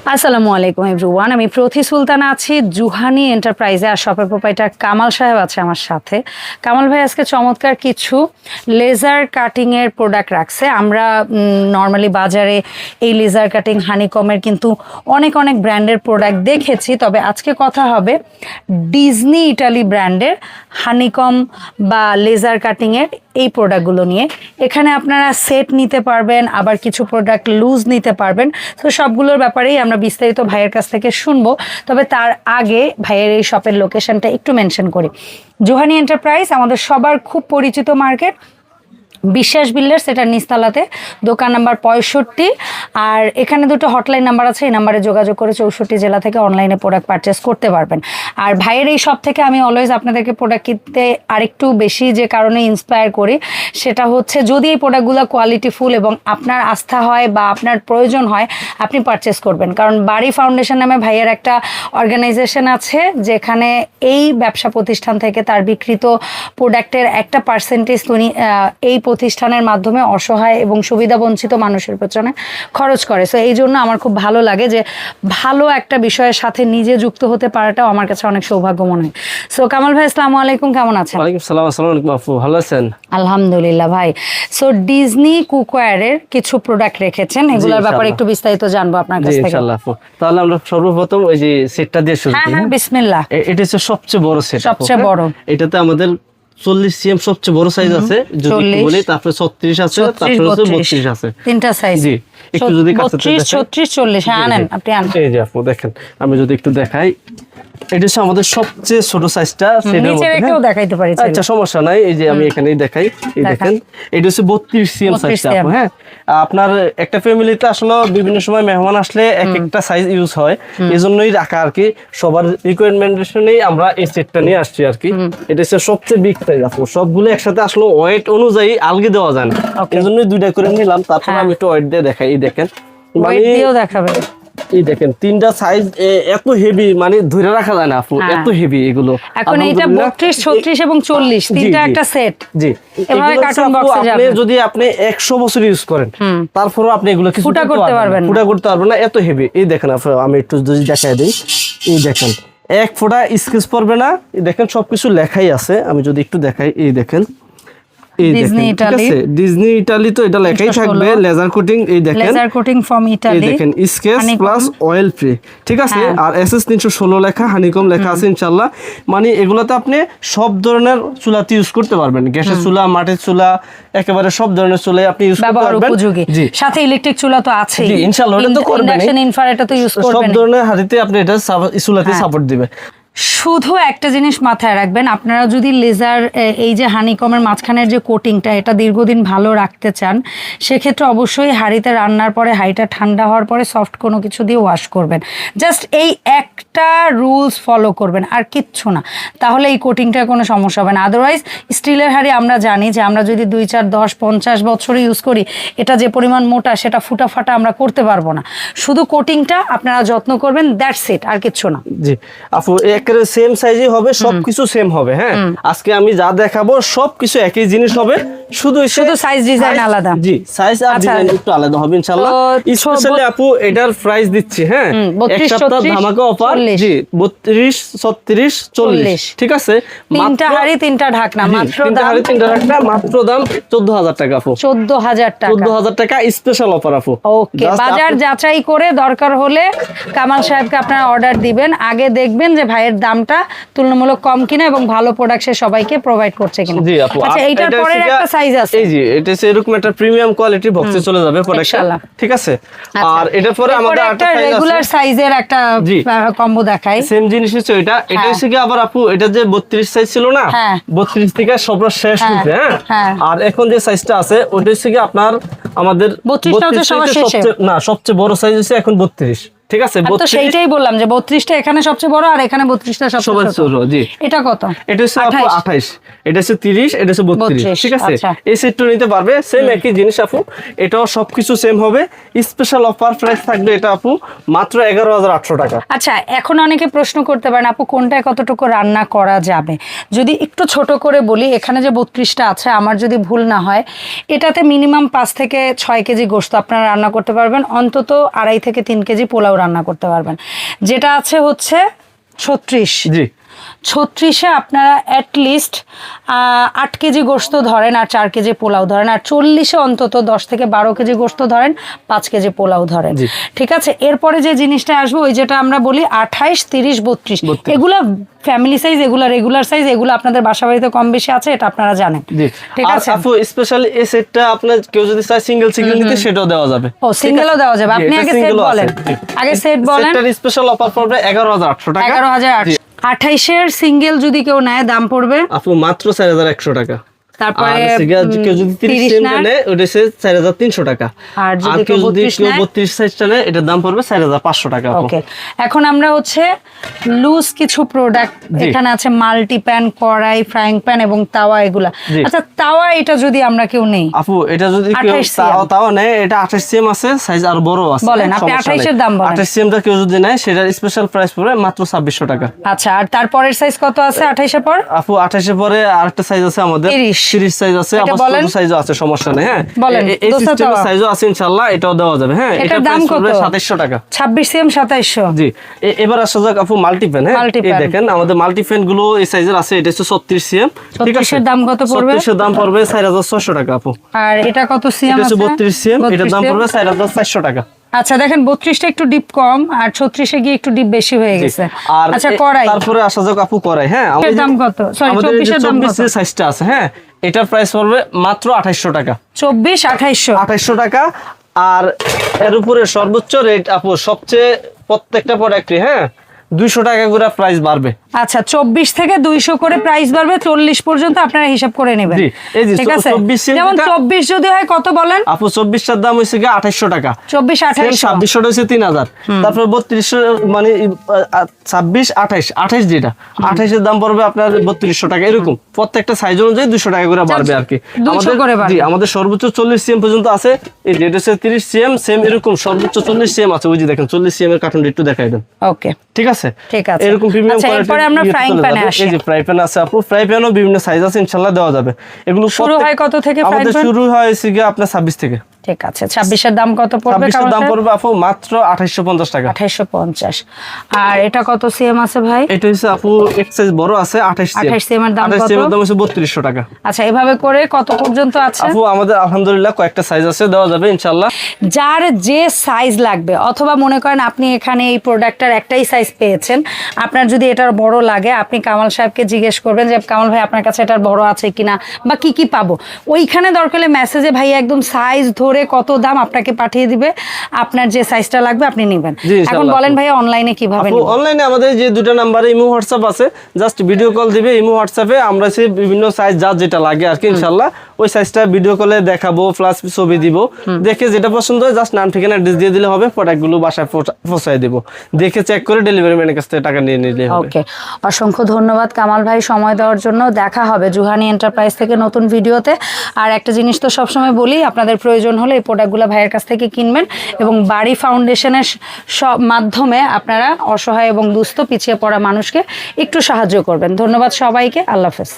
আসসালামু আলাইকুম এভরিওয়ান, আমি প্রতি সুলতানা আছি জুহানি এন্টারপ্রাইজে। আর শপের প্রোপাইটার কামাল সাহেব আছে আমার সাথে। কামাল ভাই আজকে চমৎকার কিছু লেজার কাটিংয়ের প্রোডাক্ট রাখছে। আমরা নর্মালি বাজারে এই লেজার কাটিং হানিকমের কিন্তু অনেক অনেক ব্র্যান্ডের প্রোডাক্ট দেখেছি, তবে আজকে কথা হবে ডিজনি ইটালি ব্র্যান্ডের হানিকম বা লেজার কাটিংয়ের এই প্রোডাক্টগুলো নিয়ে। এখানে আপনারা সেট নিতে পারবেন, আবার কিছু প্রোডাক্ট লুজ নিতে পারবেন। তো সবগুলোর ব্যাপারেই আমরা বিস্তারিত ভাইয়ের কাছ থেকে শুনবো। তবে তার আগে ভাইয়ের এই শপের লোকেশনটা একটু মেনশন করি। জুহানি এন্টারপ্রাইজ আমাদের সবার খুব পরিচিত মার্কেট, বিশ্বাস বিল্ডার্স, এটার নিচতলাতে, দোকান নাম্বার 65। আর এখানে দুটো হটলাইন নাম্বার আছে, এই নাম্বারে যোগাযোগ করে 64 জেলা থেকে অনলাইনে প্রোডাক্ট পারচেস করতে পারবেন। আর ভাইয়ের এই শপ থেকে আমি অলওয়েজ আপনাদেরকে প্রোডাক্ট কিনতে আরেকটু বেশি যে কারণে ইন্সপায়ার করি, সেটা হচ্ছে যদি এই প্রোডাক্টগুলো কোয়ালিটিফুল এবং আপনার আস্থা হয় বা আপনার প্রয়োজন হয়, আপনি পারচেস করবেন। কারণ বাড়ি ফাউন্ডেশন নামে ভাইয়ের একটা অর্গানাইজেশন আছে, যেখানে এই ব্যবসা প্রতিষ্ঠান থেকে তার বিক্রিত প্রোডাক্টের একটা পার্সেন্টেজ উনি এই প্রতিষ্ঠানের মাধ্যমে অসহায় এবং সুবিধাবঞ্চিত মানুষের পেছনে খরচ করে। সো এই জন্য আমার খুব ভালো লাগে যে ভালো একটা বিষয়ের সাথে নিজে যুক্ত হতে পারাটাও আমার কাছে অনেক সৌভাগ্য মনে হয়। সো কামাল ভাই, আসসালামু আলাইকুম, কেমন আছেন? ওয়ালাইকুম সালাম। আসসালামু আলাইকুম আপু, ভালো আছেন? আলহামদুলিল্লাহ ভাই। সো ডিজনি কুকওয়্যারের কিছু প্রোডাক্ট রেখেছেন, এগুলোর ব্যাপারে একটু বিস্তারিত জানবো আপনার কাছ থেকে। ইনশাআল্লাহ আপু, তাহলে আমরা সর্বপ্রথম ওই যে সেটটা দিয়ে শুরু করি। হ্যাঁ, বিসমিল্লাহ। এটা হচ্ছে সবচেয়ে বড় সেট, সবচেয়ে বড়। এটাতে আমাদের 40 cm সবচেয়ে বড় সাইজ আছে, যদি বলি, তারপরে 36 আছে, তারপরে 32 আছে, তিনটা সাইজ। জি, একটু যদি কাছে 32, 36, 40 হ্যাঁ আনেন, আপনি আনেন। এই যে আপু দেখেন, আমি যদি একটু দেখাই, এটা হচ্ছে আমাদের সবচেয়ে ছোট সাইজটা, সেটার নিচে রেখেও দেখাইতে পারি। আচ্ছা, সমস্যা নাই, এই যে আমি এখানেই দেখাই। এই দেখেন, এটা হচ্ছে 32 cm সাইজটা আপু। হ্যাঁ, আপনার একটা ফ্যামিলিতে আসলে বিভিন্ন সময় মেহমান আসলে এক একটা সাইজ ইউজ হয়, এজন্যই রাখা আর কি। সবার রিকোয়ারমেন্টেশনেই আমরা এই সেটটা নিয়ে আসছি আর কি। এটা হচ্ছে সবচেয়ে বিগ সাইজ আপু, সবগুলো একসাথে আসলে ওয়েট অনুযায়ী আলগে দেওয়া যায় না, এজন্যই দুইটা করে নিলাম। তারপর আমি একটু ওয়েট দিয়ে দেখাই। এই দেখেন, ওয়েট দিয়েও দেখাবে। এই দেখেন, তিনটা সাইজ এত হেভি, মানে ধরে রাখা যায় না আপু, এত হেভি এগুলো। এখন এটা 32, 36 এবং 40 তিনটা একটা সেট। জি, এভাবে কার্টুন বক্সে যাবে। যদি আপনি 100 বছর ইউজ করেন, তারপরও আপনি এগুলো কিছু ফুটা করতে পারবেন না, ফুটা করতে পারবেন না, এত হেভি। এই দেখেন আপু, আমি একটু যদি দেখাই দিই, এই দেখেন, এক ফোঁটা স্কেচ পড়বে না। এই দেখেন, সবকিছু লেখাই আছে। আমি যদি একটু দেখাই, এই দেখেন, ডিজনি ইটালি, ডিজনি ইটালি, তো এটা লেখাই থাকবে লেজার কোটিং। এই দেখেন, লেজার কোটিং ফ্রম ইটালি, এই দেখেন, স্কেচ প্লাস অয়েল ফ্রি, ঠিক আছে। আর এসএস 316 লেখা, হানিকম লেখা আছে ইনশাআল্লাহ। মানে এগুলাতে আপনি সব ধরনের চুলাতে ইউজ করতে পারবেন, গ্যাসের চুলা, মাটির চুলা, একেবারে সব ধরনের চুলায় আপনি ইউজ করতে পারবেন, উপযোগী। সাথে ইলেকট্রিক চুলা তো আছে, জি ইনশাআল্লাহ, ওটা তো করবেন, ইন্ডাকশন ইনফ্রারেড তো ইউজ করবেন, সব ধরনের হাড়িতে আপনি এটা চুলাতে সাপোর্ট দিবে। শুধু একটা জিনিস মাথায় রাখবেন, আপনারা যদি লেজার এই যে হানিকমের মাঝখানের যে কোটিংটা, এটা দীর্ঘদিন ভালো রাখতে চান, সেক্ষেত্রে অবশ্যই হাঁড়িতে রান্নার পরে হাঁড়িটা ঠান্ডা হওয়ার পরে সফট কোনো কিছু দিয়ে ওয়াশ করবেন। জাস্ট এই একটা রুলস ফলো করবেন, আর কিচ্ছু না, তাহলে এই কোটিংটার কোনো সমস্যা হবে না। আদারওয়াইজ স্টিলের হাঁড়ি আমরা জানি যে আমরা যদি 2, 4, 10, 50 বছর ইউজ করি, এটা যে পরিমাণ মোটা, সেটা ফুটা ফাটা আমরা করতে পারবো না। শুধু কোটিংটা আপনারা যত্ন করবেন, দ্যাটস ইট, আর কিচ্ছু না। জি আপু, একেবারে সেম সাইজই হবে, সবকিছু সেম হবে। হ্যাঁ, আজকে আমি যা দেখাবো সবকিছু একই জিনিস হবে, শুধু সাইজ ডিজাইন আলাদা। জি, সাইজ আর ডিজাইন একটু আলাদা হবে ইনশাআল্লাহ। স্পেশালি আপু এটার প্রাইস দিচ্ছি, হ্যাঁ, এক সপ্তাহ ধামাকা অফার। জি, 32, 36, 40, ঠিক আছে। তিনটা হাড়ি, তিনটা ঢাকনা, মাত্র তিনটা হাড়ি, তিনটা ঢাকনা, মাত্র দাম 14,000 টাকা আপু। 14,000 টাকা, 14,000 টাকা স্পেশাল অফার আপু। ওকে, বাজার যাচাই করে দরকার হলে কামাল সাহেবকে আপনারা অর্ডার দিবেন। আগে দেখবেন যে ভাইয়ের দামটা তুলনামূলক কম কিনা এবং ভালো প্রোডাক্ট সে সবাইকে প্রোভাইড করছে কিনা। জি আপু, আচ্ছা, এইটার পরে একটা সাইজ আছে, এই জি, এটা এরকম একটা প্রিমিয়াম কোয়ালিটি বক্সে চলে যাবে প্রোডাক্টটা, ঠিক আছে। আর এটার পরে আমাদের একটা রেগুলার সাইজের একটা কম্বো দেখাই, সেম জিনিস হচ্ছে এটা হচ্ছে কি আবার আপু, এটা যে 32 সাইজ ছিল না, 32 থেকে সব শেষ হয়েছে। হ্যাঁ, আর এখন যে সাইজটা আছে ওটা হচ্ছে কি আপনার আমাদের 32 সবচেয়ে বড় সাইজ হচ্ছে এখন 32, ঠিক আছে। তো সেইটাই বললাম যে 32টা এখানে সবচেয়ে বড়, আর এখানে 32টা সবচেয়ে ছোট। জি, এটা কত? এটা হচ্ছে আপু 28, এটা হচ্ছে 30, এটা হচ্ছে 32, ঠিক আছে। এই সেটটা নিতে পারবে, সেম একই জিনিস আপু, এটাও সবকিছু সেম হবে। স্পেশাল অফার প্রাইস থাকবে এটা আপু মাত্র 11,800 টাকা। আচ্ছা, এখন অনেকে প্রশ্ন করতে পারেন আপু কোনটায় কতটুকু রান্না করা যাবে। যদি একটু ছোট করে বলি, এখানে যে 32টা আছে, আমার যদি ভুল না হয়, এটাতে মিনিমাম 5 থেকে 6 কেজি গোশত আপনারা রান্না করতে পারবেন, অন্তত 2.5 থেকে 3 কেজি পোলাও রান্না করতে পারবেন। যেটা আছে হচ্ছে 36, জি 36-এ আপনারা অ্যাটলিস্ট 8 কেজি গোস্ত ধরেন আর 4 কেজি পোলাও ধরেন, আর 40-এ অন্তত 10 থেকে 12 কেজি গোস্ত ধরেন, 5 কেজি পোলাও ধরেন। জি। ঠিক আছে, এরপরে যে জিনিসটা আসবে ওই যেটা আমরা বলি 28, 30, 32, এগুলা ফ্যামিলি সাইজ, এগুলা রেগুলার সাইজ, এগুলো আপনাদের বাসা বাড়িতে কম বেশি আছে, এটা আপনারা জানেন। জি ঠিক আর আছে আপু স্পেশালি এই সেটটা আপনার কেউ যদি চায় সিঙ্গেল নিতে সেটাও দেওয়া যাবে। ও সিঙ্গেলও দেওয়া যাবে। আপনি আগে সেট বলেন, আগে সেট বলেন। সেটটার স্পেশাল অফার পড়বে 11,800 টাকা। 11,800। 28-এর সিঙ্গেল যদি কেউ নেয় দাম পড়বে আপু মাত্র 4,100 টাকা। তারপরে কেউ যদি 30 সিএম নেয় ওটা 4,300 টাকা। আর যদি কেউ 32 সাইজটা নেয় এটার দাম পড়বে 4,500 টাকা। ওকে, এখন আমরা হচ্ছে লুজ কিছু প্রোডাক্ট এখানে আছে, মাল্টি প্যান, কড়াই, ফ্রাইং প্যান এবং তাওয়া, এগুলা। আচ্ছা তাওয়া এটা যদি আমরা কেউ নেই আপু, এটা যদি কেউ তাওয়া নেয়, এটা 28 সিএম আছে, সাইজ আর বড় আছে। বলেন আপনি 28-এর দাম বলেন। 28 সিএমটা কেউ যদি নেয় সেটার স্পেশাল প্রাইস পড়বে মাত্র 2,600 টাকা। আচ্ছা, আর তারপরের সাইজ কত আছে 28-এর পর? আপু 28-এর পরে আরেকটা সাইজ আছে আমাদের 30 সাইজ আছে, আবার ছোট সাইজও আছে, সমস্যা নেই। হ্যাঁ, এই সিস্টেমের সাইজও আছে ইনশাআল্লাহ, এটাও দেওয়া যাবে। হ্যাঁ, এটার দাম কত? 2700 টাকা। 26 সিএম 2700। জি, এবার আসা যাক আপু মাল্টি প্যান। হ্যাঁ, এই দেখেন আমাদের মাল্টি প্যান গুলো এই সাইজের আছে, এটা হচ্ছে 36 সিএম। ঠিক আছে, 36-এর দাম কত পড়বে? 36-এর দাম পড়বে 4,600 টাকা আপু। আর এটা কত সিএম এটা আছে? হচ্ছে 32 সিএম, এটার দাম পড়বে 4,400 টাকা। আচ্ছা দেখেন 32টা একটু ডিপ কম আর 36-এ গিয়ে একটু ডিপ বেশি হয়ে গেছে। আচ্ছা কড়াই, তারপরে আসা যাক আপু কড়াই। হ্যাঁ, এর দাম কত? সরি 24-এর দাম কত? 24 সাইজটা আছে। হ্যাঁ, এটার প্রাইস পড়বে মাত্র 2800 টাকা। 24, 2800 টাকা। আর এর উপরে সর্বোচ্চ রেট আপু সবচেয়ে প্রত্যেকটা প্রোডাক্টে 200 টাকা করে প্রাইস বাড়বে। আচ্ছা 24 থেকে 200 করে প্রাইস বাড়বে, 40 পর্যন্ত আপনারা হিসাব করে নেবেন। ঠিক আছে, যেমন 24 যদি হয় কত বলেন আপু? 24টার দাম হইছে 2800 টাকা। 24, 2800। 2600 হইছে 3000। তারপর 3200 মানে 26, 28 যেটা 28 এর দাম পড়বে আপনার 3200 টাকা। এরকম প্রত্যেকটা সাইজ অনুযায়ী 200 টাকা করে বাড়বে আর কি। আমাদের সর্বোচ্চ 40 সিএম পর্যন্ত আছে। এই যেটা হচ্ছে 30 সিএম, সেম এরকম সর্বোচ্চ 40 সিএম আছে। ওই যে দেখেন 40 সিএম এর কার্টুনটা একটু দেখাই দেন। ওকে, ঠিক আছে, ঠিক আছে। এরকম প্রিমিয়াম আচ্ছা এরপরে আমরা ফ্রাইং প্যানে আসি। এই যে ফ্রাই প্যান আছে আপু, ফ্রাই প্যানও বিভিন্ন সাইজ আছে, ইনশাআল্লাহ দেওয়া যাবে। এগুলো শুরু হয় কত থেকে ফ্রাই প্যান? আমাদের শুরু হয় আপনার 26 থেকে। ঠিক আছে, 26-এর দাম কত পড়বে? 26-এর দাম পড়বে আপু মাত্র 2850 টাকা। 2850। আর এটা কত সিএম আছে ভাই? এটা হচ্ছে আপু এক সাইজ বড় আছে, 28 সিএম এর দাম কত? 28 সিএম এর দাম হচ্ছে 3200 টাকা। আচ্ছা এভাবে করে কত পর্যন্ত আছে আপু? আমাদের আলহামদুলিল্লাহ কয়েকটা সাইজ আছে, দেওয়া যাবে ইনশাআল্লাহ। যার যে সাইজ লাগবে, অথবা মনে করেন আপনি এখানে এই প্রোডাক্টটার একটাই সাইজ পেয়েছেন, আপনার যদি এটার বড় লাগে আপনি কামাল সাহেবকে জিজ্ঞেস করবেন যে কামাল ভাই আপনার কাছে এটার বড় আছে কিনা বা কি কি পাবো। ওইখানে দরকার হলে মেসেজে ভাই একদম সাইজ ধরে কত দাম আপনাকে পাঠিয়ে দিবে, আপনার যে সাইজটা লাগবে আপনি নেবেন। এখন বলেন ভাই অনলাইনে কিভাবে নেবেন? অনলাইনে আমাদের যে দুটো নাম্বারে ইমো হোয়াটসঅ্যাপ আছে, জাস্ট ভিডিও কল দিবে ইমো হোয়াটসঅ্যাপে, আমরা সেই বিভিন্ন সাইজ যার যেটা লাগে আর কি ইনশাআল্লাহ ওই সাইজটা ভিডিও কলে দেখাবো, প্লাস ছবি দিব। দেখে যেটা পছন্দ হয় জাস্ট নাম ঠিকানা অ্যাড্রেস দিয়ে দিলে হবে, প্রোডাক্টগুলো বাসায় পৌঁছায় দেব। দেখে চেক করে ডেলিভারি ম্যানের কাছ থেকে টাকা নিয়ে নিলে হবে। ওকে, অসংখ্য ধন্যবাদ কামাল ভাই সময় দেওয়ার জন্য। দেখা হবে জুহানি এন্টারপ্রাইজ থেকে নতুন ভিডিওতে। আর একটা জিনিস তো সবসময় বলি, আপনাদের প্রয়োজন হলে এই প্রোডাক্টগুলো ভাইয়ের কাছ থেকে কিনবেন এবং বাড়ি ফাউন্ডেশনের মাধ্যমে আপনারা অসহায় এবং দুস্থ পিছিয়ে পড়া মানুষকে একটু সাহায্য করবেন। ধন্যবাদ সবাইকে, আল্লাহ হাফেজ।